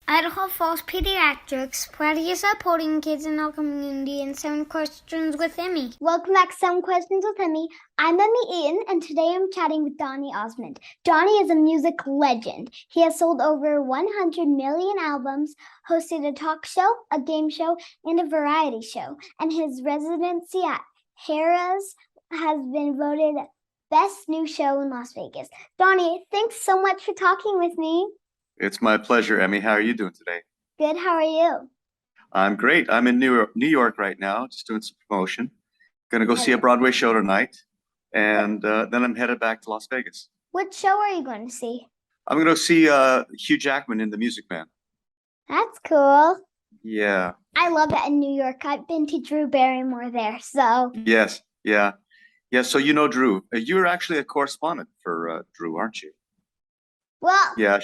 Idaho Falls Pediatrics, proudly supporting kids in our community in 7 Questions with Emmy. Welcome back to 7 Questions with Emmy. I'm Emmy Ian, and today I'm chatting with Donny Osmond. Donny is a music legend. He has sold over 100 million albums, hosted a talk show, a game show, and a variety show. And his residency at Harrah's has been voted best new show in Las Vegas. Donny, thanks so much for talking with me. It's my pleasure, Emmy. How are you doing today? Good, how are you? I'm great. I'm in New York right now, just doing some promotion. Going to go see a Broadway show tonight, and then I'm headed back to Las Vegas. What show are you going to see? I'm going to see Hugh Jackman in The Music Man. That's cool. Yeah. I love it in New York. I've been to Drew Barrymore there, so. Yes, yeah. Yeah, so you know Drew. You're actually a correspondent for Drew, aren't you? Well. Yeah,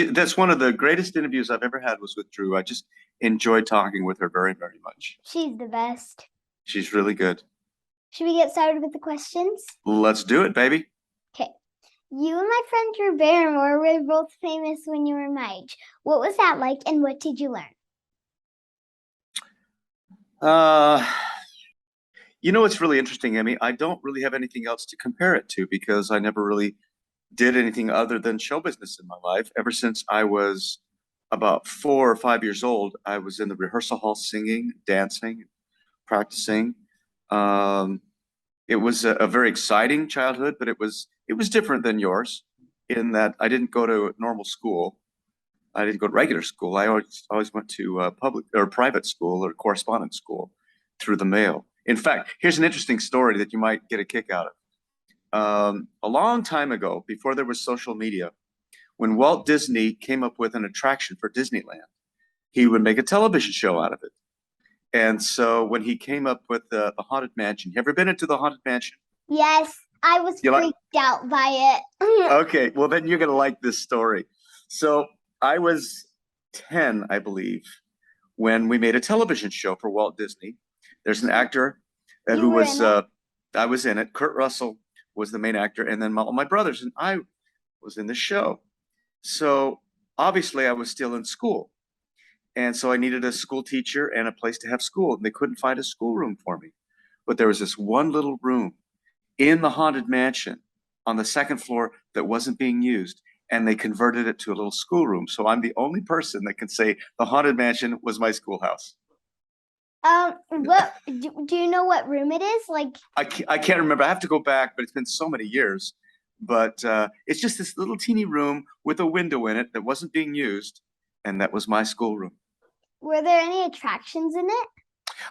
that's one of the greatest interviews I've ever had was with Drew. I just enjoyed talking with her very, very much. She's the best. She's really good. Should we get started with the questions? Let's do it, baby. Okay. You and my friend Drew Barrymore were both famous when you were my age. What was that like, and what did you learn? You know, it's really interesting, Emmy. I don't really have anything else to compare it to because I never really did anything other than show business in my life. Ever since I was about 4 or 5 years old, I was in the rehearsal hall singing, dancing, practicing. It was a very exciting childhood, but it was different than yours in that I didn't go to normal school. I didn't go to regular school. I always went to public or private school or correspondence school through the mail. In fact, here's an interesting story that you might get a kick out of. A long time ago, before there was social media, when Walt Disney came up with an attraction for Disneyland, he would make a television show out of it. And so when he came up with the Haunted Mansion, you ever been into the Haunted Mansion? Yes, I was freaked out by it. Okay, well then you're going to like this story. So I was 10, I believe, when we made a television show for Walt Disney. There's an actor who was, I was in it. Kurt Russell was the main actor, and then my brothers and I was in the show. So obviously I was still in school. And so I needed a school teacher and a place to have school, and they couldn't find a schoolroom for me. But there was this one little room in the Haunted Mansion on the second floor that wasn't being used, and they converted it to a little schoolroom. So I'm the only person that can say the Haunted Mansion was my schoolhouse. What do you know what room it is? Like I can't remember. I have to go back, but it's been so many years. But it's just this little teeny room with a window in it that wasn't being used, and that was my schoolroom. Were there any attractions in it?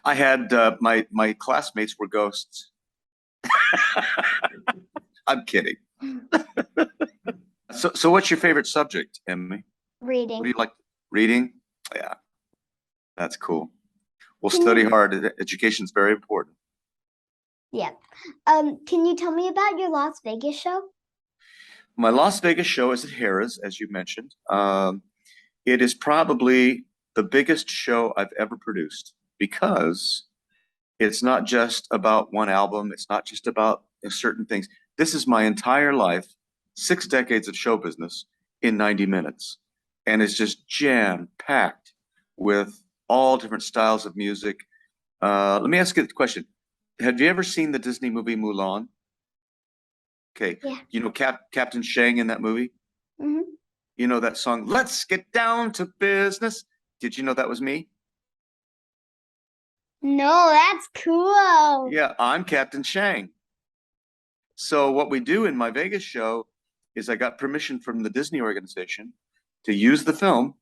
I had my classmates were ghosts. I'm kidding. So what's your favorite subject, Emmy? Reading. What do you like? Reading? Yeah, that's cool. Well, study hard. Education's very important. Yeah. Can you tell me about your Las Vegas show? My Las Vegas show is at Harrah's, as you mentioned. It is probably the biggest show I've ever produced because it's not just about one album. It's not just about certain things. This is my entire life, 6 decades of show business in 90 minutes. And it's just jam-packed with all different styles of music. Let me ask you the question. Have you ever seen the Disney movie Mulan? Okay. Yeah. You know Captain Shang in that movie? Mm-hmm. You know that song, Let's Get Down to Business? Did you know that was me? No, that's cool. Yeah, I'm Captain Shang. So what we do in my Vegas show is I got permission from the Disney organization to use the film,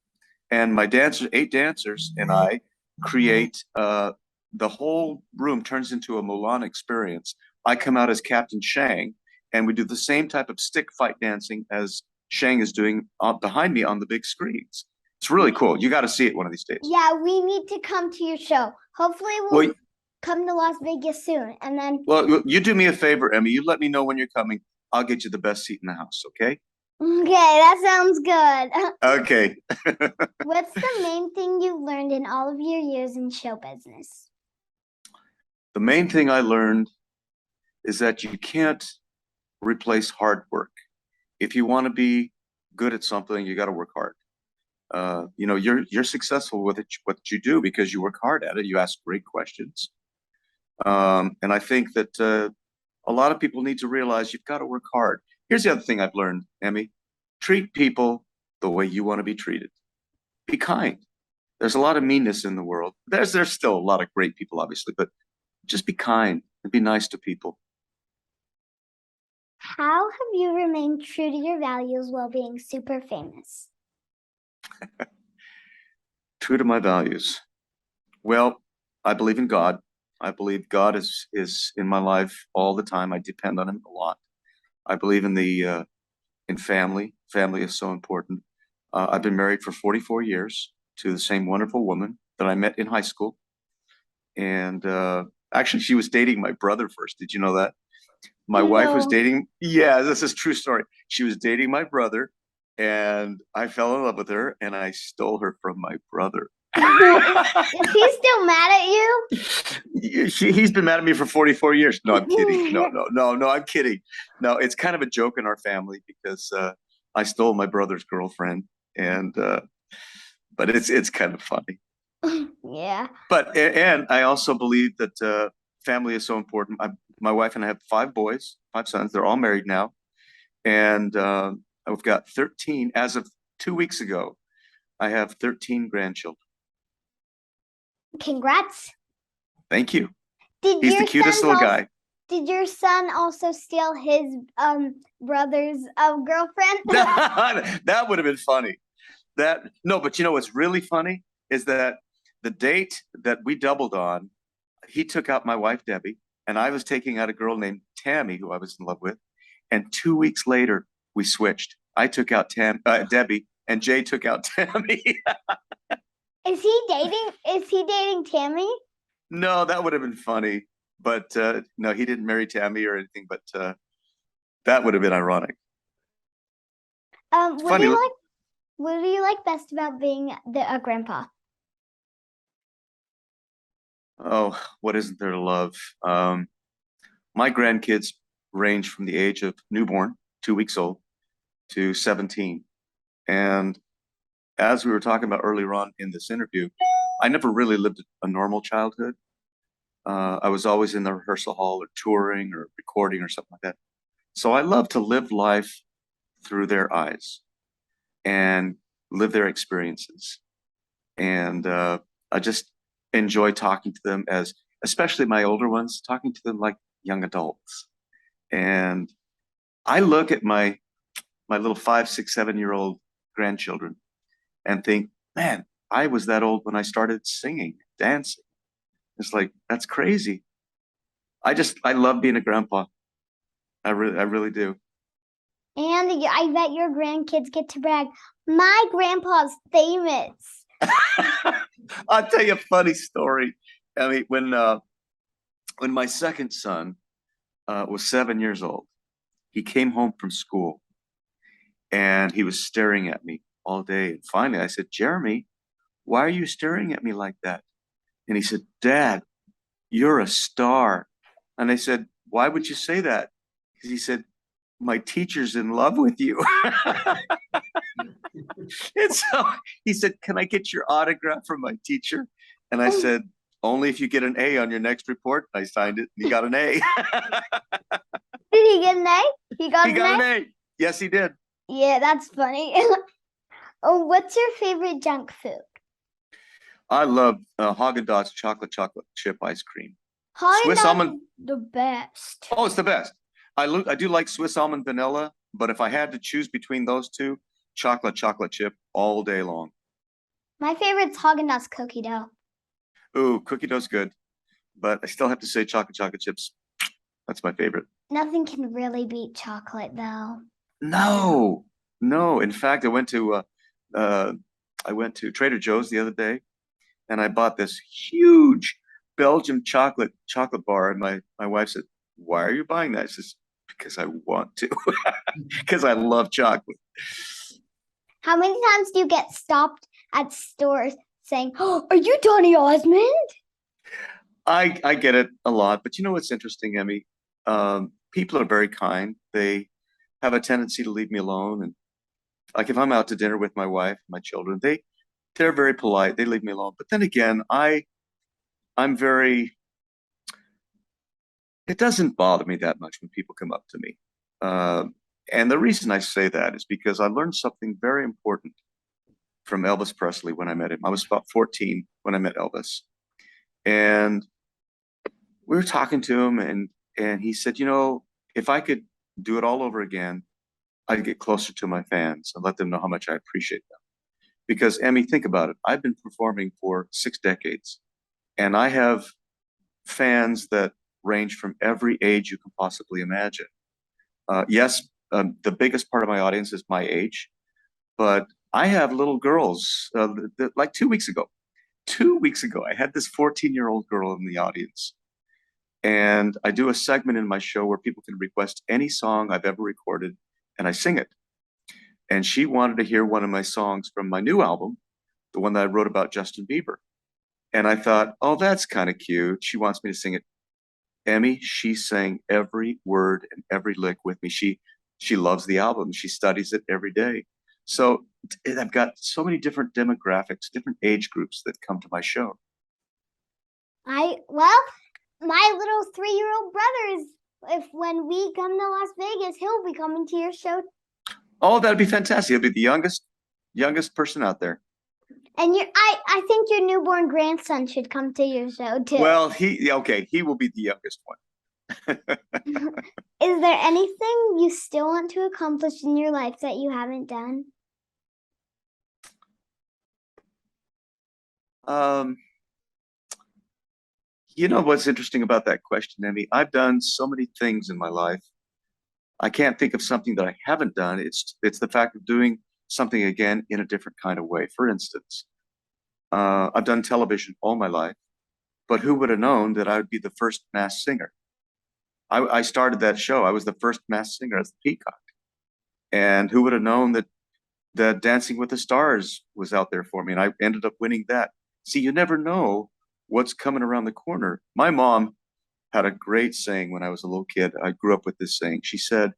and my 8 dancers and I create the whole room turns into a Mulan experience. I come out as Captain Shang, and we do the same type of stick fight dancing as Shang is doing behind me on the big screens. It's really cool. You got to see it one of these days. Yeah, we need to come to your show. Hopefully we'll come to Las Vegas soon. And then. Well, you do me a favor, Emmy. You let me know when you're coming. I'll get you the best seat in the house, okay? Okay, that sounds good. Okay. What's the main thing you learned in all of your years in show business? The main thing I learned is that you can't replace hard work. If you want to be good at something, you got to work hard. You're successful with it, what you do, because you work hard at it. You ask great questions. And I think that a lot of people need to realize you've got to work hard. Here's the other thing I've learned, Emmy. Treat people the way you want to be treated. Be kind. There's a lot of meanness in the world. There's still a lot of great people, obviously, but just be kind and be nice to people. How have you remained true to your values while being super famous? True to my values. Well, I believe in God. I believe God is in my life all the time. I depend on him a lot. I believe in family. Family is so important. I've been married for 44 years to the same wonderful woman that I met in high school. And actually, she was dating my brother first. Did you know that? My wife was dating, yeah, this is a true story. She was dating my brother, and I fell in love with her, and I stole her from my brother. Is he still mad at you? He's been mad at me for 44 years. No, I'm kidding. No, I'm kidding. No, it's kind of a joke in our family because I stole my brother's girlfriend, and but it's kind of funny. Yeah. And I also believe that family is so important. My wife and I have 5 boys, 5 sons. They're all married now, and I've got 13 as of 2 weeks ago. I have 13 grandchildren. Congrats. Thank you. He's the cutest little guy. Did your son also steal his brother's girlfriend? That would have been funny. No, but you know what's really funny is that the date that we doubled on, he took out my wife Debbie, and I was taking out a girl named Tammy who I was in love with. And 2 weeks later, we switched. I took out Debbie, and Jay took out Tammy. Is he dating Tammy? No, that would have been funny. But no, he didn't marry Tammy or anything, but that would have been ironic. What do you like best about being a grandpa? Oh, what isn't there to love? My grandkids range from the age of newborn, 2 weeks old, to 17. And as we were talking about earlier on in this interview, I never really lived a normal childhood. I was always in the rehearsal hall or touring or recording or something like that. So I love to live life through their eyes and live their experiences. And I just enjoy talking to them, especially my older ones, talking to them like young adults. And I look at my little 5, 6, 7-year-old grandchildren and think, man, I was that old when I started singing, dancing. It's like, that's crazy. I love being a grandpa. I really do. And I bet your grandkids get to brag, my grandpa's famous. I'll tell you a funny story. I mean, when my second son was 7 years old, he came home from school and he was staring at me all day. And finally I said, Jeremy, why are you staring at me like that? And he said, Dad, you're a star. And I said, why would you say that? Because he said, my teacher's in love with you. And so he said, can I get your autograph from my teacher? And I said, only if you get an A on your next report. I signed it and he got an A. Did he get an A? He got an A. Yes, he did. Yeah, that's funny. Oh, what's your favorite junk food? I love Haagen-Dazs chocolate chip ice cream. Swiss almond, the best. Oh, it's the best. I do like Swiss almond vanilla, but if I had to choose between those two, chocolate chip all day long. My favorite's Haagen-Dazs cookie dough. Ooh, cookie dough's good, but I still have to say chocolate chips. That's my favorite. Nothing can really beat chocolate, though. No. In fact, I went to Trader Joe's the other day, and I bought this huge Belgian chocolate bar, and my wife said, "Why are you buying that?" She says, "Because I want to, because I love chocolate." How many times do you get stopped at stores saying, "Oh, are you Donny Osmond?" I get it a lot, but you know what's interesting, Emmy? People are very kind. They have a tendency to leave me alone, and Like if I'm out to dinner with my wife, my children, they're very polite. They leave me alone. But then again, I'm very, it doesn't bother me that much when people come up to me. Uh, and the reason I say that is because I learned something very important from Elvis Presley when I met him. I was about 14 when I met Elvis. And we were talking to him and he said, you know, if I could do it all over again, I'd get closer to my fans and let them know how much I appreciate them. Because Emmy, think about it. I've been performing for 6 decades and I have fans that range from every age you can possibly imagine. Yes, the biggest part of my audience is my age, but I have little girls. Like 2 weeks ago, 2 weeks ago, I had this 14-year-old girl in the audience. And I do a segment in my show where people can request any song I've ever recorded and I sing it. And she wanted to hear one of my songs from my new album, the one that I wrote about Justin Bieber. And I thought, oh, that's kind of cute. She wants me to sing it. Emmy, she sang every word and every lick with me. She loves the album. She studies it every day. So I've got so many different demographics, different age groups that come to my show. Well, my little 3-year-old brother is, if when we come to Las Vegas, he'll be coming to your show. Oh, that'd be fantastic. He'll be the youngest person out there. And I think your newborn grandson should come to your show too. Well, he will be the youngest one. Is there anything you still want to accomplish in your life that you haven't done? You know what's interesting about that question, Emmy? I've done so many things in my life. I can't think of something that I haven't done. It's the fact of doing something again in a different kind of way. For instance, I've done television all my life, but who would have known that I would be the first masked singer? I started that show. I was the first masked singer as the Peacock. And who would have known that Dancing with the Stars was out there for me? And I ended up winning that. See, you never know what's coming around the corner. My mom had a great saying when I was a little kid. I grew up with this saying. She said,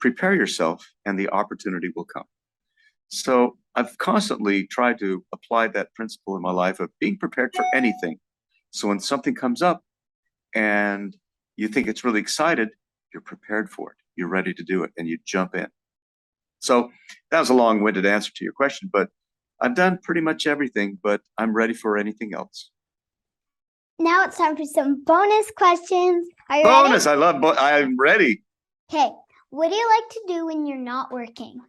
prepare yourself and the opportunity will come. So I've constantly tried to apply that principle in my life of being prepared for anything. So when something comes up and you think it's really excited, you're prepared for it. You're ready to do it and you jump in. So that was a long-winded answer to your question, but I've done pretty much everything, but I'm ready for anything else. Now it's time for some bonus questions. Are you Bonus! ready? I'm ready. Okay. What do you like to do when you're not working?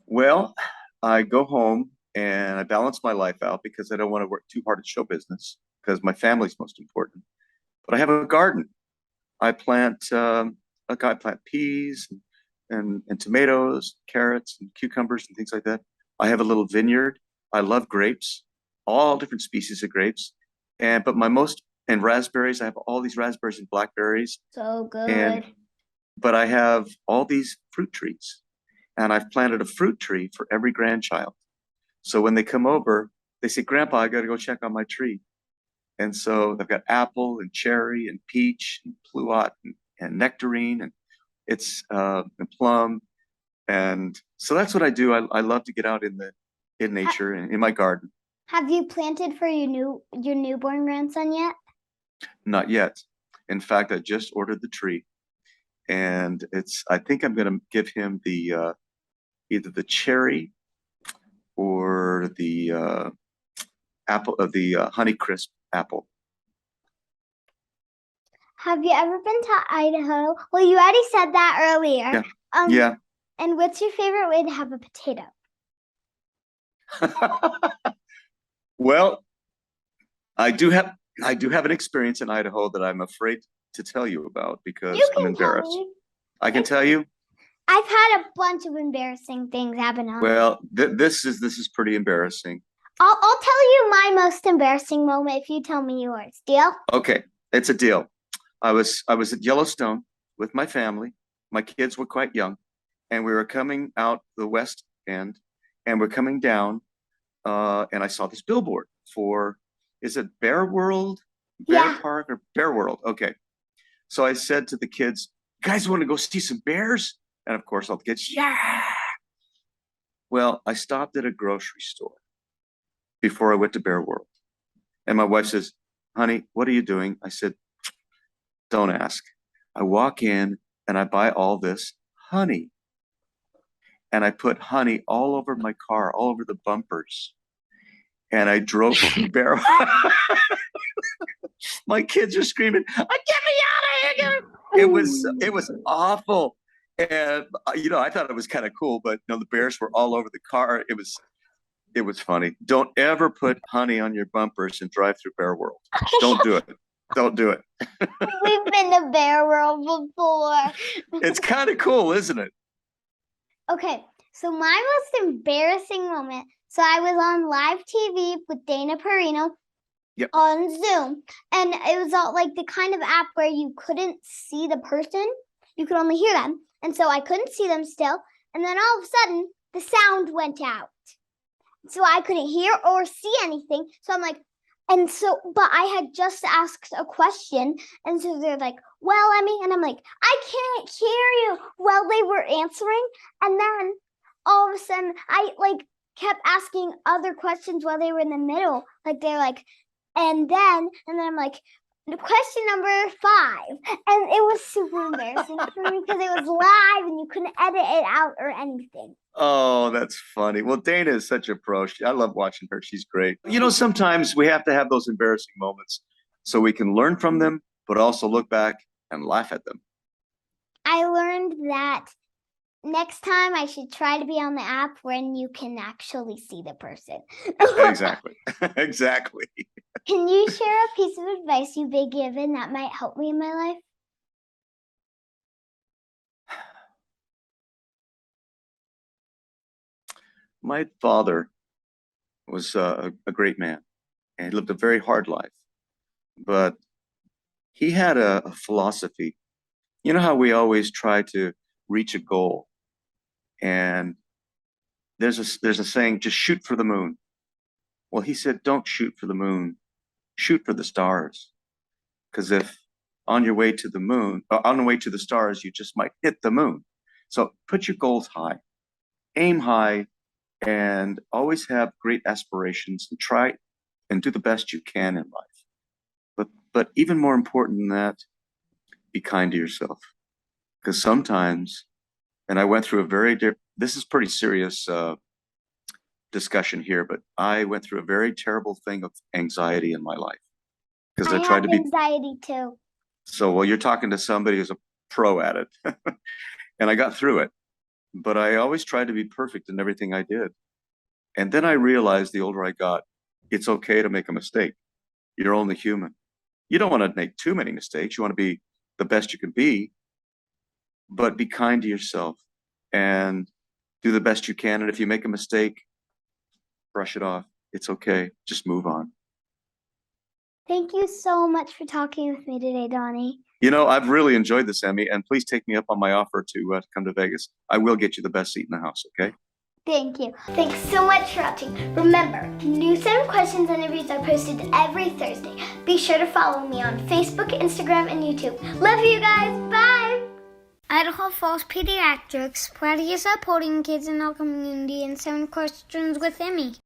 Well, I go home and I balance my life out because I don't want to work too hard at show business because my family's most important. But I have a garden. I plant peas and tomatoes, carrots and cucumbers and things like that. I have a little vineyard. I love grapes, all different species of grapes. And raspberries. I have all these raspberries and blackberries. So good. But I have all these fruit trees. And I've planted a fruit tree for every grandchild. So when they come over, they say, Grandpa, I got to go check on my tree. And so they've got apple and cherry and peach and pluot and nectarine and and plum. And so that's what I do. I love to get out in nature and in my garden. Have you planted for your newborn grandson yet? Not yet. In fact, I just ordered the tree. And I think I'm going to give him the either the cherry or the apple of the Honeycrisp apple. Have you ever been to Idaho? Well, you already said that earlier. Yeah. Yeah. And what's your favorite way to have a potato? Well, I do have an experience in Idaho that I'm afraid to tell you about because I'm embarrassed. I can tell you. I've had a bunch of embarrassing things happen on. Well, this is pretty embarrassing. I'll tell you my most embarrassing moment if you tell me yours. Deal? Okay, it's a deal. I was at Yellowstone with my family. My kids were quite young, and we were coming out the west end, and we're coming down, and I saw this billboard for, is it Bear World, Bear Park, or Bear World? Okay. So I said to the kids, guys want to go see some bears? And of course, all the kids, yeah. Well, I stopped at a grocery store before I went to Bear World. And my wife says, honey, what are you doing? I said, don't ask. I walk in and I buy all this honey. And I put honey all over my car, all over the bumpers. And I drove from Bear. My kids are screaming, get me out of here. It was awful. And I thought it was kind of cool, but the bears were all over the car. It was funny. Don't ever put honey on your bumpers and drive through Bear World. Don't do it. Don't do it. We've been to Bear World before. It's kind of cool, isn't it? Okay, so my most embarrassing moment. So I was on live TV with Dana Perino. Yep. On Zoom, and it was all like the kind of app where you couldn't see the person, you could only hear them, and so I couldn't see them still, and then all of a sudden the sound went out, so I couldn't hear or see anything. So I'm like, but I had just asked a question, and so they're like, well, Emmy, and I'm like, I can't hear you. Well, they were answering, and then all of a sudden I kept asking other questions while they were in the middle, they're like. And then I'm like, question number 5. And it was super embarrassing for me because it was live and you couldn't edit it out or anything. Oh, that's funny. Well, Dana is such a pro. I love watching her. She's great. Sometimes we have to have those embarrassing moments so we can learn from them, but also look back and laugh at them. I learned that next time I should try to be on the app when you can actually see the person. Exactly. Exactly. Can you share a piece of advice you've been given that might help me in my life? My father was a great man, and he lived a very hard life. But he had a philosophy. You know how we always try to reach a goal, and there's a saying, just shoot for the moon. Well, he said, don't shoot for the moon, shoot for the stars. Because if on your way to the moon, or on the way to the stars, you just might hit the moon. So put your goals high, aim high, and always have great aspirations, and try and do the best you can in life. But even more important than that, be kind to yourself. Because sometimes, and I went through this is pretty serious discussion here, but I went through a very terrible thing of anxiety in my life. Because I tried to be anxiety too. So, well, you're talking to somebody who's a pro at it. And I got through it. But I always tried to be perfect in everything I did. And then I realized the older I got, it's okay to make a mistake. You're only human. You don't want to make too many mistakes. You want to be the best you can be, but be kind to yourself and do the best you can. And if you make a mistake, brush it off. It's okay. Just move on. Thank you so much for talking with me today, Donny. I've really enjoyed this, Emmy, and please take me up on my offer to come to Vegas. I will get you the best seat in the house, okay? Thank you. Thanks so much for watching. Remember, new 7 questions and interviews are posted every Thursday. Be sure to follow me on Facebook, Instagram, and YouTube. Love you guys. Bye. Idaho Falls Pediatrics, proudly supporting kids in our community, and 7 questions with Emmy.